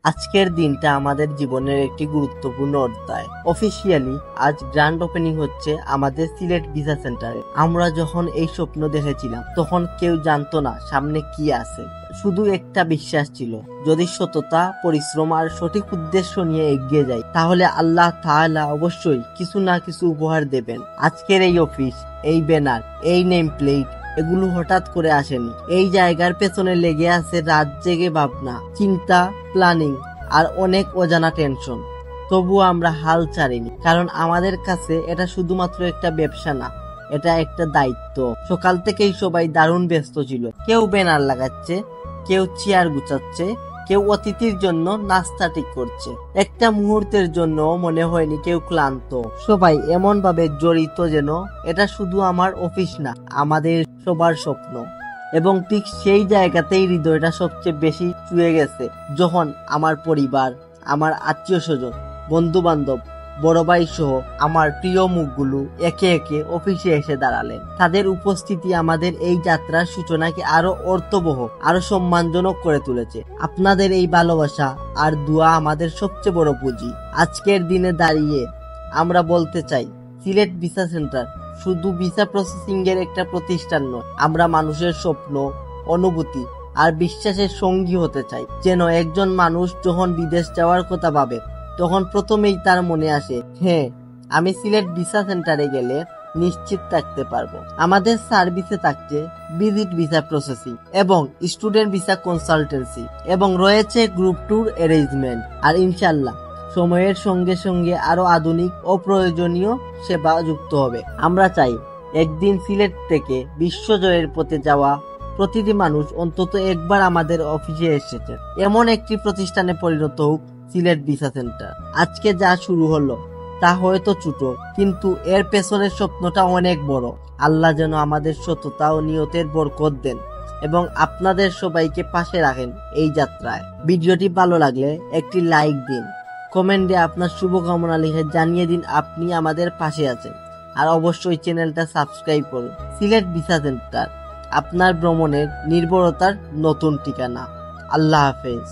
আজকের দিনটা আমাদের জীবনের একটি গুরুত্বপূর্ণ অধ্যায়। অফিসিয়ালি আজ গ্র্যান্ড ওপেনিং হচ্ছে আমাদের সিলেট ভিসা সেন্টারে। আমরা যখন এই স্বপ্ন দেখেছিলাম তখন কেউ জানতো না সামনে কি আছে, শুধু একটা বিশ্বাস ছিল, যদি সততা, পরিশ্রম আর সঠিক উদ্দেশ্য নিয়ে এগিয়ে যাই তাহলে আল্লাহ তাআলা অবশ্যই কিছু না কিছু উপহার দেবেন। আজকের এই অফিস, এই ব্যানার, এই নেম প্লেট এগুলো হঠাৎ করে আসেনি। এই জায়গার পেছনে লেগে আছে রাত জেগে ভাবনা, চিন্তা, প্ল্যানিং আর অনেক অজানা টেনশন। তবুও আমরা হাল ছাড়িনি, কারণ আমাদের কাছে এটা শুধুমাত্র একটা ব্যবসা না, এটা একটা দায়িত্ব। সকাল থেকেই সবাই দারুণ ব্যস্ত ছিল। কেউ ব্যানার লাগাচ্ছে, কেউ চেয়ার গুছাচ্ছে, কেউ অতিথির জন্য নাস্তা ঠিক করছে। একটা মুহূর্তের জন্য মনে হয়নি কেউ ক্লান্ত। সবাই এমন ভাবে জড়িত যেন এটা শুধু আমার অফিস না, আমাদের সবার স্বপ্ন। এবং ঠিক সেই জায়গাতেই হৃদয়টা সবচেয়ে বেশি ছুঁয়ে গেছে যখন আমার পরিবার, আমার আত্মীয় স্বজন, বন্ধু বান্ধব, বড় ভাই সহ আমার প্রিয় মুখগুলো একে একে অফিসে এসে দাঁড়ালেন। তাদের উপস্থিতি আমাদের এই যাত্রার সূচনাকে আরো অর্থবহ, আরো সম্মানজনক করে তুলেছে। আপনাদের এই ভালোবাসা আর দোয়া আমাদের সবচেয়ে বড় পুঁজি। আজকের দিনে দাঁড়িয়ে আমরা বলতে চাই, সিলেট ভিসা সেন্টার শুধু ভিসা প্রসেসিং এর একটা প্রতিষ্ঠান নয়, আমরা মানুষের স্বপ্ন, অনুভূতি আর বিশ্বাসের সঙ্গী হতে চাই। যেন একজন মানুষ যখন বিদেশ যাওয়ার কথা ভাবে তখন প্রথমেই তার মনে আসে, হ্যাঁ, আমি সিলেট ভিসা সেন্টারে গেলে নিশ্চিত থাকতে পারবো। আমাদের সার্ভিসে থাকছে ভিজিট ভিসা প্রসেসিং এবং স্টুডেন্ট ভিসা কনসালটেন্সি, এবং রয়েছে গ্রুপ ট্যুর অ্যারেঞ্জমেন্ট। আর ইনশাল্লাহ সময়ের সঙ্গে সঙ্গে আরো আধুনিক ও প্রয়োজনীয় সেবা যুক্ত হবে। আমরা চাই একদিন সিলেট থেকে বিশ্বজয়ের পথে যাওয়া প্রতিটি মানুষ অন্তত একবার আমাদের অফিসে এসেছে। এমন একটি প্রতিষ্ঠানে পরিণত হোক সিলেট ভিসা সেন্টার। আজকে যা শুরু হলো তা হয়তো ছোট, কিন্তু এর পেছনের স্বপ্নটা অনেক বড়। আল্লাহ যেন আমাদের সততা ও নিয়তের বরকত দেন এবং আপনাদের সবাইকে পাশে রাখেন এই যাত্রায়। ভিডিওটি ভালো লাগলে একটি লাইক দিন, কমেন্টে আপনার শুভকামনা লিখে জানিয়ে দিন আপনি আমাদের পাশে আছেন, আর অবশ্যই চ্যানেলটা সাবস্ক্রাইব করুন। সিলেট ভিসা সেন্টার, আপনার ভ্রমণের নির্ভরতার নতুন ঠিকানা। আল্লাহ হাফেজ।